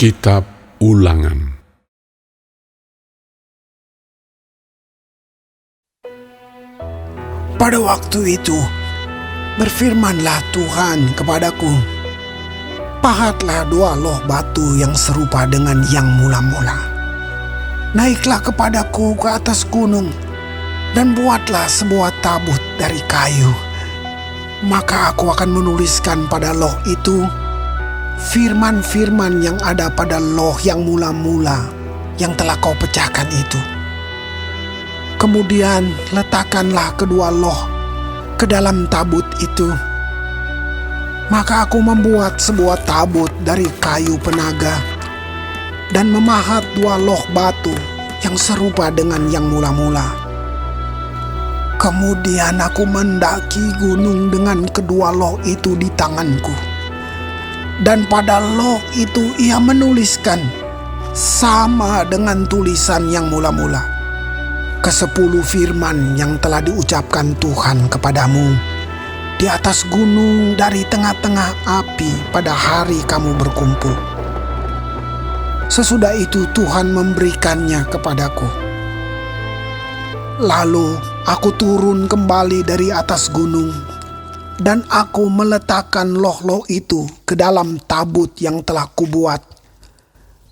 Kitab Ulangan. Pada waktu itu, berfirmanlah Tuhan kepadaku, pahatlah 2 loh batu yang serupa dengan yang mula-mula. Naiklah kepadaku ke atas gunung, dan buatlah sebuah tabut dari kayu. Maka aku akan menuliskan pada loh itu firman-firman yang ada pada loh yang mula-mula yang telah kau pecahkan itu. Kemudian letakkanlah kedua loh ke dalam tabut itu. Maka aku membuat sebuah tabut dari kayu penaga dan memahat 2 loh batu yang serupa dengan yang mula-mula. Kemudian aku mendaki gunung dengan kedua loh itu di tanganku. Dan pada loh itu ia menuliskan sama dengan tulisan yang mula-mula ke-10 firman yang telah diucapkan Tuhan kepadamu di atas gunung dari tengah-tengah api pada hari kamu berkumpul. Sesudah itu Tuhan memberikannya kepadaku. Lalu aku turun kembali dari atas gunung, dan aku meletakkan loh-loh itu ke dalam tabut yang telah kubuat.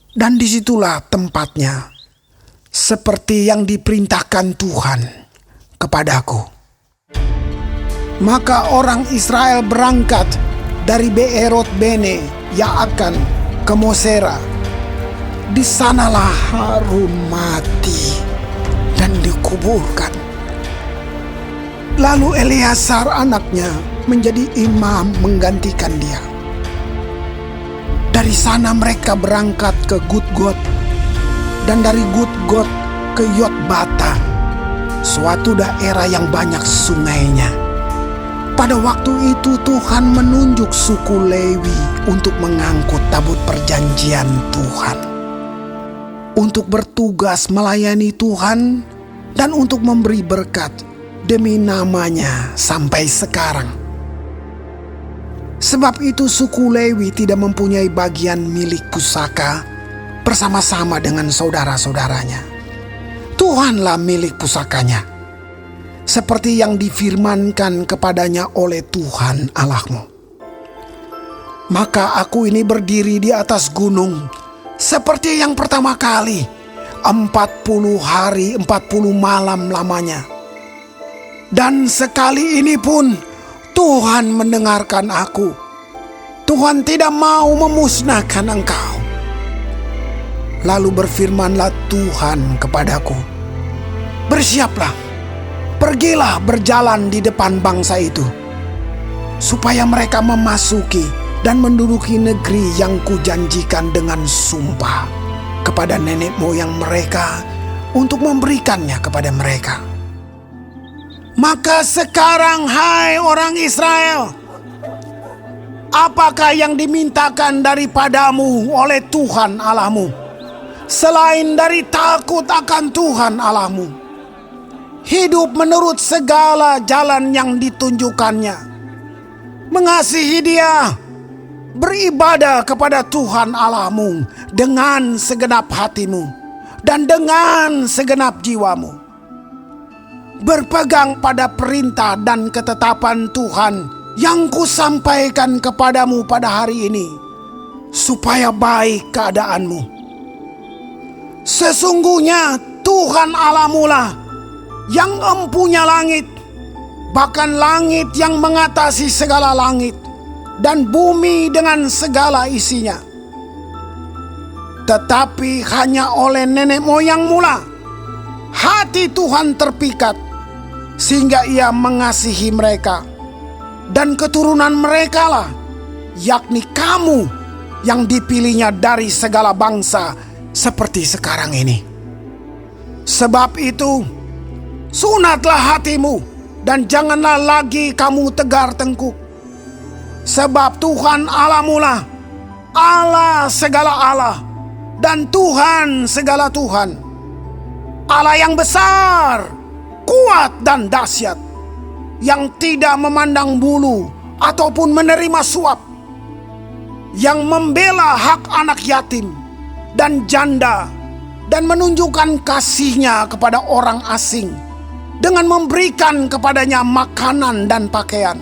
Dan disitulah tempatnya, seperti yang diperintahkan Tuhan kepadaku. Maka orang Israel berangkat dari Beerot Bene Yaakan ke Mosera. Di sanalah Harun mati dan dikuburkan. Lalu Eleazar anaknya menjadi imam menggantikan dia. Dari sana mereka berangkat ke Gudgot, dan dari Gudgot ke Yotbata, suatu daerah yang banyak sungainya. Pada waktu itu Tuhan menunjuk suku Lewi untuk mengangkut tabut perjanjian Tuhan, untuk bertugas melayani Tuhan dan untuk memberi berkat demi namanya sampai sekarang. Sebab itu suku Lewi tidak mempunyai bagian milik pusaka bersama-sama dengan saudara-saudaranya. Tuhanlah milik pusakanya, seperti yang difirmankan kepadanya oleh Tuhan Allahmu. Maka aku ini berdiri di atas gunung seperti yang pertama kali, 40 hari 40 malam lamanya. Dan sekali ini pun Tuhan mendengarkan aku. Tuhan tidak mau memusnahkan engkau. Lalu berfirmanlah Tuhan kepadaku, bersiaplah, pergilah berjalan di depan bangsa itu, supaya mereka memasuki dan menduduki negeri yang kujanjikan dengan sumpah kepada nenek moyang mereka untuk memberikannya kepada mereka. Maka sekarang, hai orang Israel, apakah yang dimintakan daripadamu oleh Tuhan Allahmu, selain dari takut akan Tuhan Allahmu, hidup menurut segala jalan yang ditunjukkannya, mengasihi Dia, beribadah kepada Tuhan Allahmu dengan segenap hatimu dan dengan segenap jiwamu, berpegang pada perintah dan ketetapan Tuhan yang kusampaikan kepadamu pada hari ini, supaya baik keadaanmu. Sesungguhnya Tuhan Allahmu lah yang empunya langit, bahkan langit yang mengatasi segala langit, dan bumi dengan segala isinya. Tetapi hanya oleh nenek moyangmu lah hati Tuhan terpikat, sehingga Ia mengasihi mereka, dan keturunan mereka lah, yakni kamu yang dipilihnya dari segala bangsa seperti sekarang ini. Sebab itu, sunatlah hatimu dan janganlah lagi kamu tegar tengkuk. Sebab Tuhan Allahmu lah Allah segala Allah dan Tuhan segala Tuhan, Allah yang besar, kuat dan dahsyat, yang tidak memandang bulu ataupun menerima suap, yang membela hak anak yatim dan janda, dan menunjukkan kasih-Nya kepada orang asing dengan memberikan kepadanya makanan dan pakaian.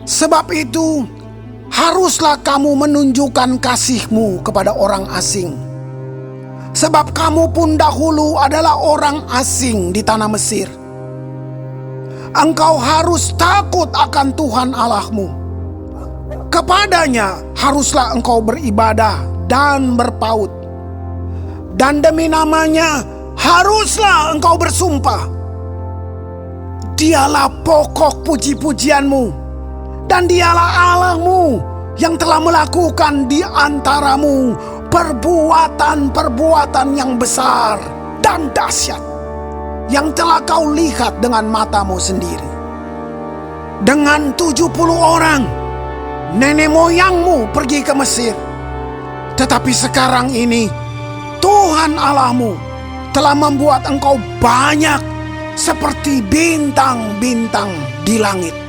Sebab itu, haruslah kamu menunjukkan kasih-Mu kepada orang asing. Sebab kamu pun dahulu adalah orang asing di tanah Mesir. Engkau harus takut akan Tuhan Allahmu. Kepadanya haruslah engkau beribadah dan berpaut. Dan demi namanya haruslah engkau bersumpah. Dialah pokok puji-pujianmu, dan dialah Allahmu yang telah melakukan di antaramu perbuatan-perbuatan yang besar dan dahsyat, yang telah kau lihat dengan matamu sendiri. Dengan 70 orang, nenek moyangmu pergi ke Mesir. Tetapi sekarang ini, Tuhan Allahmu telah membuat engkau banyak seperti bintang-bintang di langit.